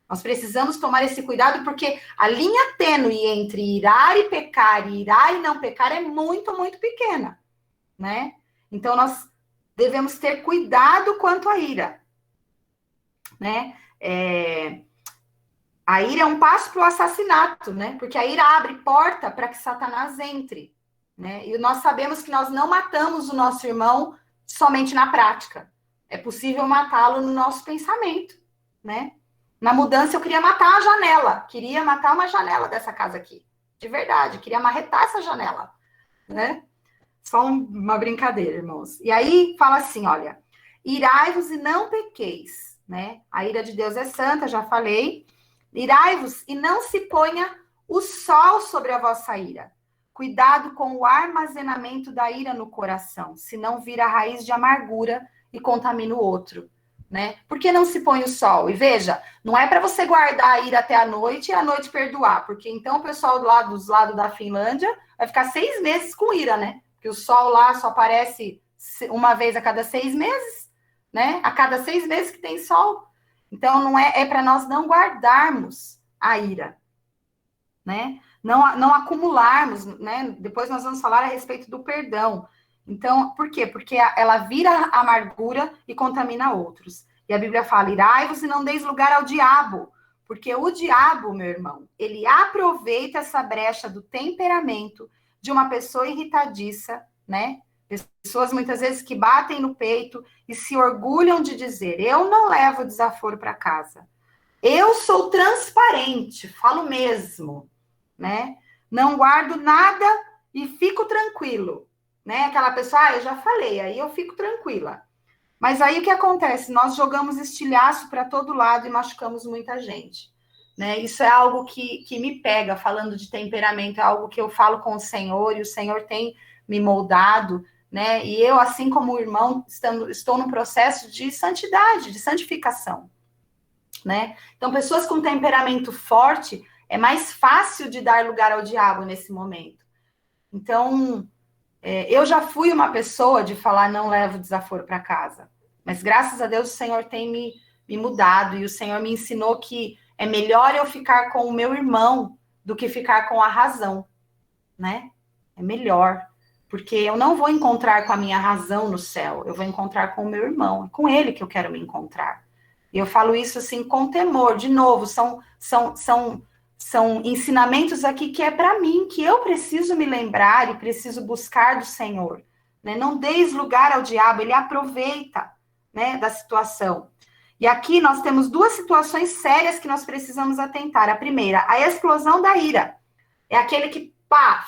Nós precisamos tomar esse cuidado, porque a linha tênue entre irar e pecar, e irar e não pecar, é muito, muito pequena, né? Então, nós devemos ter cuidado quanto à ira, né? A ira é um passo para o assassinato, né? Porque a ira abre porta para que Satanás entre, né? E nós sabemos que nós não matamos o nosso irmão somente na prática. É possível matá-lo no nosso pensamento, né? Na mudança, eu queria matar a janela. Queria matar uma janela dessa casa aqui. De verdade, queria marretar essa janela, né? Só uma brincadeira, irmãos. E aí, fala assim, olha, irai-vos e não pequeis, né? A ira de Deus é santa, já falei. Irai-vos e não se ponha o sol sobre a vossa ira. Cuidado com o armazenamento da ira no coração, senão vira raiz de amargura e contamina o outro, né? Por que não se põe o sol? E veja, não é para você guardar a ira até a noite e à noite perdoar, porque então o pessoal dos lados da Finlândia vai ficar 6 meses com ira, né? Porque o sol lá só aparece uma vez a cada 6 meses, né? A cada 6 meses que tem sol. Então, não é para nós não guardarmos a ira, né? Não acumularmos, né? Depois nós vamos falar a respeito do perdão. Então, por quê? Porque ela vira amargura e contamina outros. E a Bíblia fala, irai-vos e não deis lugar ao diabo. Porque o diabo, meu irmão, ele aproveita essa brecha do temperamento de uma pessoa irritadiça, né? Pessoas muitas vezes que batem no peito e se orgulham de dizer, eu não levo desaforo para casa. Eu sou transparente, falo mesmo, né? Não guardo nada e fico tranquilo, né? Aquela pessoa, eu já falei, aí eu fico tranquila. Mas aí o que acontece? Nós jogamos estilhaço para todo lado e machucamos muita gente, né? Isso é algo que me pega, falando de temperamento, é algo que eu falo com o Senhor e o Senhor tem me moldado, né? E eu, assim como o irmão, estou num processo de santidade, de santificação, né? Então, pessoas com temperamento forte, é mais fácil de dar lugar ao diabo nesse momento. Então, eu já fui uma pessoa de falar, não levo desaforo para casa. Mas, graças a Deus, o Senhor tem me mudado, e o Senhor me ensinou que é melhor eu ficar com o meu irmão do que ficar com a razão, né? É melhor. Porque eu não vou encontrar com a minha razão no céu, eu vou encontrar com o meu irmão, é com ele que eu quero me encontrar. E eu falo isso assim com temor, de novo, são ensinamentos aqui que é para mim, que eu preciso me lembrar e preciso buscar do Senhor, né? Não deis lugar ao diabo, ele aproveita, né, da situação. E aqui nós temos 2 situações sérias que nós precisamos atentar. A primeira, a explosão da ira. É aquele que,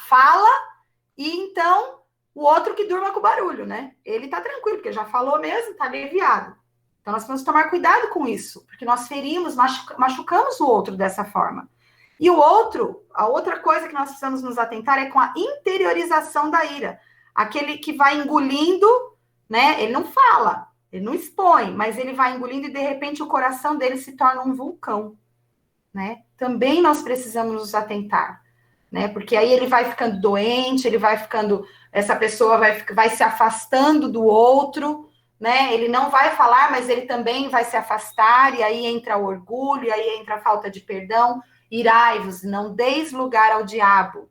fala... E então, o outro que durma com barulho, né? Ele tá tranquilo, porque já falou mesmo, tá aliviado. Então, nós temos que tomar cuidado com isso, porque nós ferimos, machucamos o outro dessa forma. E o outro, a outra coisa que nós precisamos nos atentar é com a interiorização da ira. Aquele que vai engolindo, né? Ele não fala, Ele não expõe, mas ele vai engolindo e, de repente, o coração dele se torna um vulcão, né? Também nós precisamos nos atentar, né? Porque aí ele vai ficando doente, ele vai ficando... Essa pessoa vai se afastando do outro, né? Ele não vai falar, mas ele também vai se afastar, e aí entra o orgulho, e aí entra a falta de perdão. Irai-vos, não deis lugar ao diabo,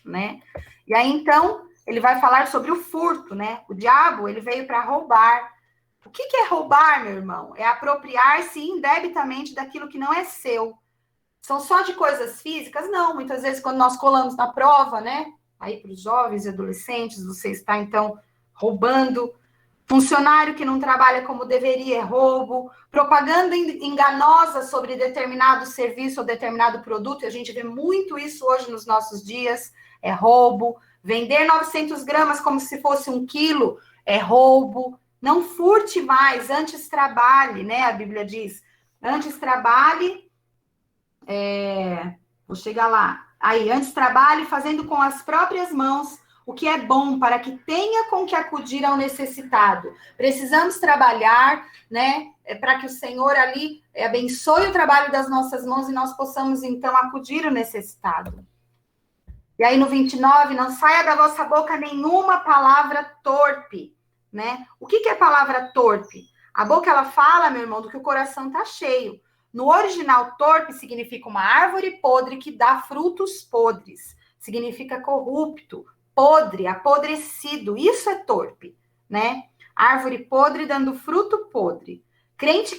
né? E aí, então, ele vai falar sobre o furto, né? O diabo, ele veio para roubar. O que é roubar, meu irmão? É apropriar-se indebitamente daquilo que não é seu. São só de coisas físicas? Não, muitas vezes quando nós colamos na prova, né? Aí para os jovens e adolescentes, você está, então, roubando. Funcionário que não trabalha como deveria é roubo. Propaganda enganosa sobre determinado serviço ou determinado produto, e a gente vê muito isso hoje nos nossos dias, é roubo. Vender 900 gramas como se fosse 1 quilo é roubo. Não furte mais, antes trabalhe, né? A Bíblia diz, antes trabalhe, vou chegar lá. Aí, antes trabalhe fazendo com as próprias mãos o que é bom, para que tenha com que acudir ao necessitado. Precisamos trabalhar, né? Para que o Senhor ali abençoe o trabalho das nossas mãos e nós possamos, então, acudir ao necessitado. E aí, no 29, não saia da vossa boca nenhuma palavra torpe, né? O que é palavra torpe? A boca, ela fala, meu irmão, do que o coração está cheio. No original, torpe significa uma árvore podre que dá frutos podres. Significa corrupto, podre, apodrecido. Isso é torpe, né? Árvore podre dando fruto podre. Crente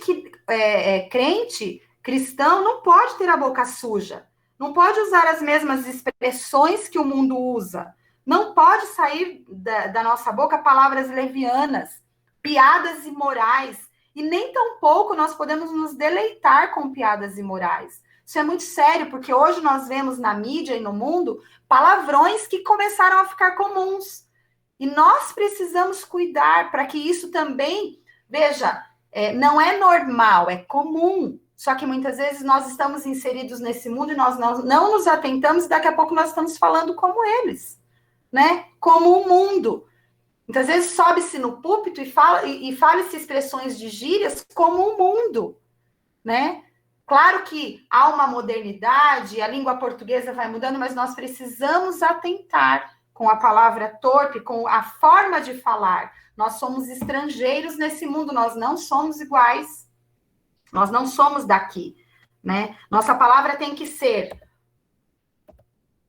cristão não pode ter a boca suja. Não pode usar as mesmas expressões que o mundo usa. Não pode sair da nossa boca palavras levianas, piadas imorais. E nem tampouco nós podemos nos deleitar com piadas imorais. Isso é muito sério, porque hoje nós vemos na mídia e no mundo palavrões que começaram a ficar comuns. E nós precisamos cuidar para que isso também, veja, não é normal, é comum. Só que muitas vezes nós estamos inseridos nesse mundo e nós não nos atentamos e daqui a pouco nós estamos falando como eles, né? Como o mundo. Muitas vezes sobe-se no púlpito e fala-se expressões de gírias como o mundo, né? Claro que há uma modernidade, a língua portuguesa vai mudando, mas nós precisamos atentar com a palavra torpe, com a forma de falar. Nós somos estrangeiros nesse mundo, nós não somos iguais. Nós não somos daqui, né? Nossa palavra tem que ser,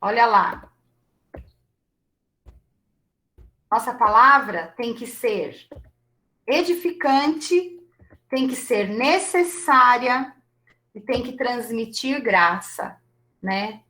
olha lá. Nossa palavra tem que ser edificante, tem que ser necessária e tem que transmitir graça, né?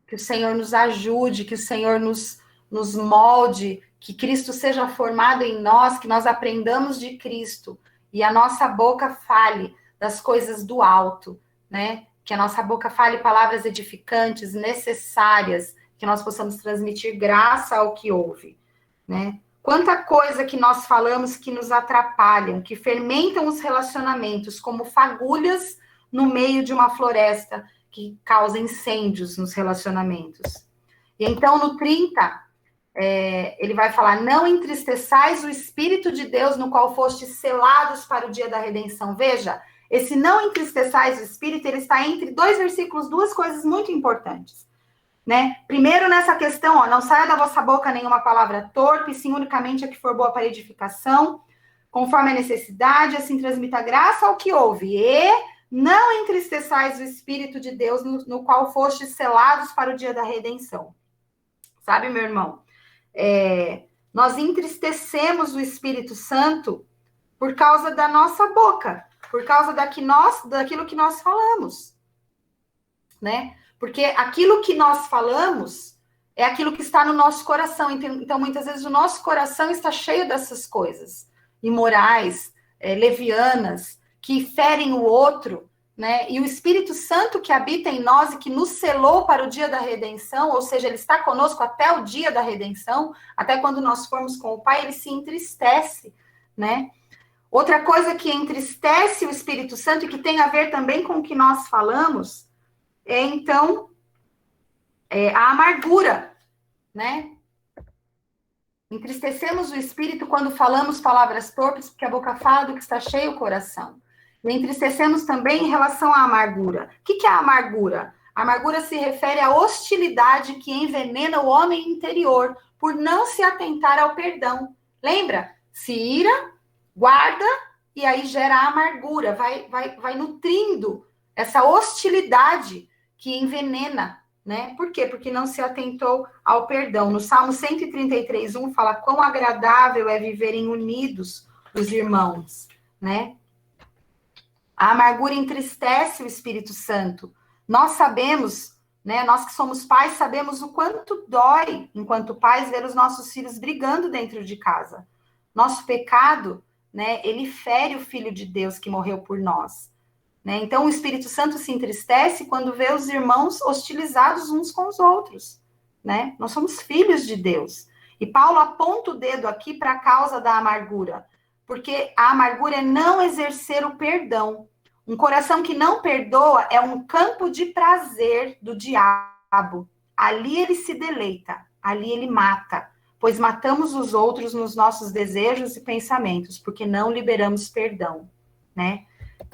Que o Senhor nos ajude, que o Senhor nos molde, que Cristo seja formado em nós, que nós aprendamos de Cristo e a nossa boca fale das coisas do alto, né? Que a nossa boca fale palavras edificantes, necessárias, que nós possamos transmitir graça ao que ouve, né? Quanta coisa que nós falamos que nos atrapalham, que fermentam os relacionamentos, como fagulhas no meio de uma floresta, que causa incêndios nos relacionamentos. E então, no 30, ele vai falar, não entristeçais o Espírito de Deus, no qual fostes selados para o dia da redenção. Veja, esse não entristeçais o Espírito, ele está entre 2 versículos, 2 coisas muito importantes. Né? Primeiro, nessa questão, ó, não saia da vossa boca nenhuma palavra torpe, sim unicamente a que for boa para edificação, conforme a necessidade, assim transmita graça ao que ouve. E não entristeçais o Espírito de Deus, no qual fostes selados para o dia da redenção. Sabe, meu irmão? Nós entristecemos o Espírito Santo por causa da nossa boca, por causa daquilo que nós falamos, né? Porque aquilo que nós falamos é aquilo que está no nosso coração. Então, muitas vezes, o nosso coração está cheio dessas coisas imorais, levianas, que ferem o outro, né? E o Espírito Santo que habita em nós e que nos selou para o dia da redenção, ou seja, ele está conosco até o dia da redenção, até quando nós formos com o Pai, ele se entristece, né? Outra coisa que entristece o Espírito Santo e que tem a ver também com o que nós falamos então, a amargura, né? Entristecemos o espírito quando falamos palavras torpes, porque a boca fala do que está cheio o coração. E entristecemos também em relação à amargura. O que é a amargura? A amargura se refere à hostilidade que envenena o homem interior, por não se atentar ao perdão. Lembra? Se ira, guarda, e aí gera a amargura, vai nutrindo essa hostilidade que envenena, né? Por quê? Porque não se atentou ao perdão. No Salmo 133:1 fala: quão agradável é viverem unidos os irmãos, né? A amargura entristece o Espírito Santo. Nós sabemos, né? Nós que somos pais sabemos o quanto dói, enquanto pais, ver os nossos filhos brigando dentro de casa. Nosso pecado, né? Ele fere o Filho de Deus que morreu por nós. Né? Então, o Espírito Santo se entristece quando vê os irmãos hostilizados uns com os outros. Né? Nós somos filhos de Deus. E Paulo aponta o dedo aqui para a causa da amargura, porque a amargura é não exercer o perdão. Um coração que não perdoa é um campo de prazer do diabo. Ali ele se deleita, ali ele mata, pois matamos os outros nos nossos desejos e pensamentos, porque não liberamos perdão, né?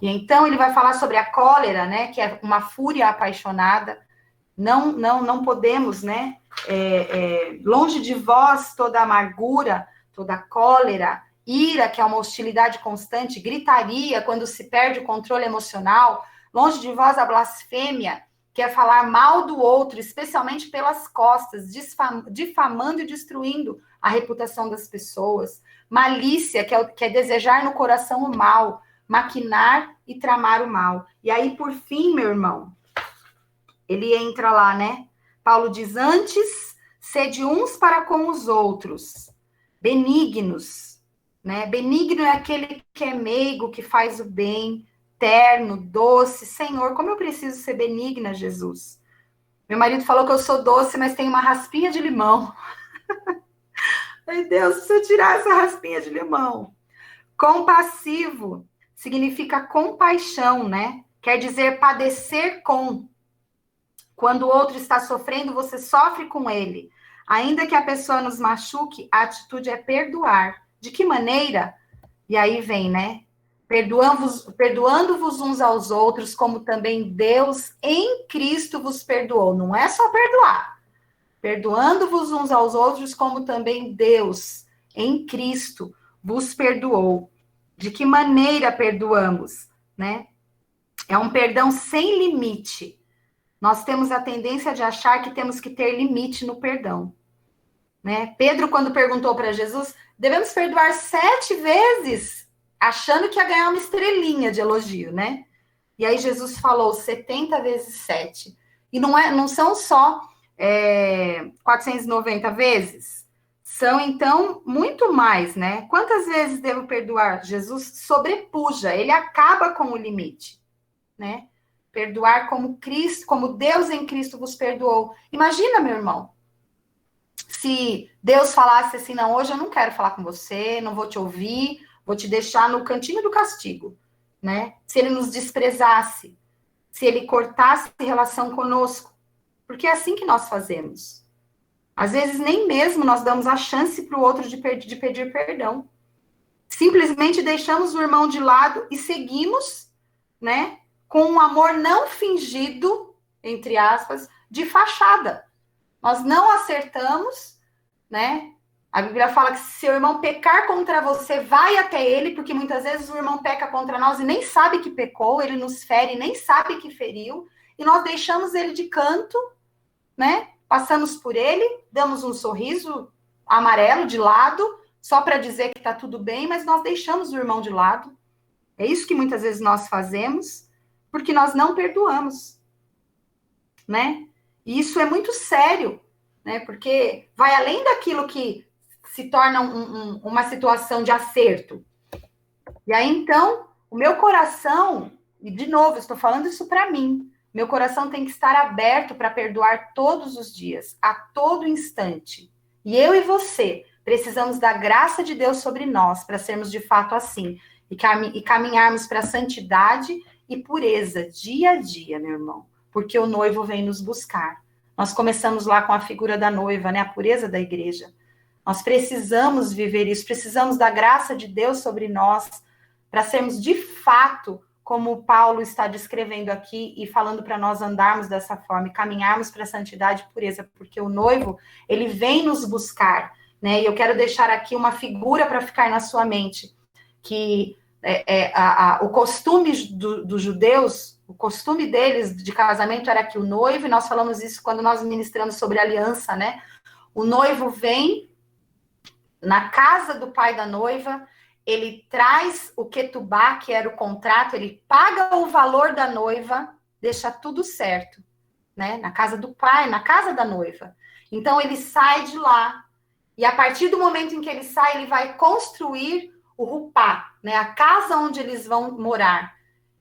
E então ele vai falar sobre a cólera, né? Que é uma fúria apaixonada. Não podemos, né? Longe de vós toda amargura, toda cólera, ira, que é uma hostilidade constante, gritaria, quando se perde o controle emocional. Longe de vós a blasfêmia, que é falar mal do outro, especialmente pelas costas, difamando e destruindo a reputação das pessoas. Malícia, que é desejar no coração o mal, maquinar e tramar o mal. E aí, por fim, meu irmão, ele entra lá, né? Paulo diz: antes, sede uns para com os outros, benignos, né? Benigno é aquele que é meigo, que faz o bem, terno, doce. Senhor, como eu preciso ser benigna, Jesus. Meu marido falou que eu sou doce, mas tem uma raspinha de limão. Ai, Deus, se eu tirar essa raspinha de limão. Compassivo significa compaixão, né? Quer dizer padecer com. Quando o outro está sofrendo, você sofre com ele. Ainda que a pessoa nos machuque, a atitude é perdoar. De que maneira? E aí vem, né? Perdoando-vos uns aos outros, como também Deus em Cristo vos perdoou. Não é só perdoar. Perdoando-vos uns aos outros, como também Deus em Cristo vos perdoou. De que maneira perdoamos, né? É um perdão sem limite. Nós temos a tendência de achar que temos que ter limite no perdão, né? Pedro, quando perguntou para Jesus, devemos perdoar 7 vezes, achando que ia ganhar uma estrelinha de elogio, né? E aí Jesus falou 70 vezes 7. E não são só 490 vezes. São, então, muito mais, né? Quantas vezes devo perdoar? Jesus sobrepuja, ele acaba com o limite, né? Perdoar como Cristo, como Deus em Cristo vos perdoou. Imagina, meu irmão, se Deus falasse assim: não, hoje eu não quero falar com você, não vou te ouvir, vou te deixar no cantinho do castigo, né? Se ele nos desprezasse, se ele cortasse relação conosco, porque é assim que nós fazemos. Às vezes, nem mesmo nós damos a chance para o outro de pedir perdão. Simplesmente deixamos o irmão de lado e seguimos, né, com um amor não fingido, entre aspas, de fachada. Nós não acertamos, né? A Bíblia fala que se seu irmão pecar contra você, vai até ele, porque muitas vezes o irmão peca contra nós e nem sabe que pecou, ele nos fere, nem sabe que feriu, e nós deixamos ele de canto, né? Passamos por ele, damos um sorriso amarelo de lado, só para dizer que está tudo bem, mas nós deixamos o irmão de lado. É isso que muitas vezes nós fazemos, porque nós não perdoamos, né? E isso é muito sério, né? Porque vai além daquilo que se torna uma situação de acerto. E aí, então, o meu coração, e de novo, estou falando isso para mim, meu coração tem que estar aberto para perdoar todos os dias, a todo instante. E eu e você precisamos da graça de Deus sobre nós para sermos de fato assim e caminharmos para a santidade e pureza dia a dia, meu irmão, porque o noivo vem nos buscar. Nós começamos lá com a figura da noiva, né? A pureza da igreja. Nós precisamos viver isso, precisamos da graça de Deus sobre nós, para sermos de fato, como Paulo está descrevendo aqui e falando para nós andarmos dessa forma e caminharmos para a santidade e pureza, porque o noivo, ele vem nos buscar, né? E eu quero deixar aqui uma figura para ficar na sua mente, que o costume dos judeus, o costume deles de casamento era que o noivo, e nós falamos isso quando nós ministramos sobre aliança, né? O noivo vem na casa do pai da noiva, ele traz o ketubá, que era o contrato, ele paga o valor da noiva, deixa tudo certo, né? Na casa do pai, na casa da noiva. Então, ele sai de lá, e a partir do momento em que ele sai, ele vai construir o rupá, né? A casa onde eles vão morar.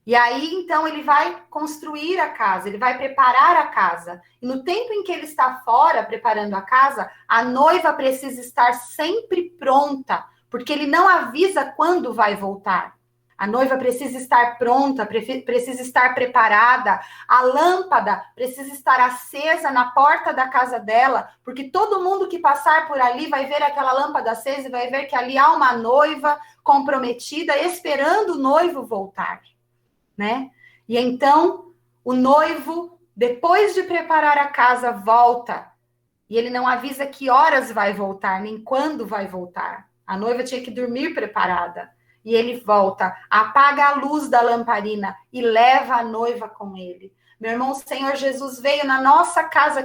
E aí, então, ele vai construir a casa, ele vai preparar a casa. E no tempo em que ele está fora, preparando a casa, a noiva precisa estar sempre pronta, porque ele não avisa quando vai voltar. A noiva precisa estar pronta, precisa estar preparada, a lâmpada precisa estar acesa na porta da casa dela, porque todo mundo que passar por ali vai ver aquela lâmpada acesa e vai ver que ali há uma noiva comprometida, esperando o noivo voltar. Né? E então, o noivo, depois de preparar a casa, volta. E ele não avisa que horas vai voltar, nem quando vai voltar. A noiva tinha que dormir preparada. E ele volta, apaga a luz da lamparina e leva a noiva com ele. Meu irmão, o Senhor Jesus veio na nossa casa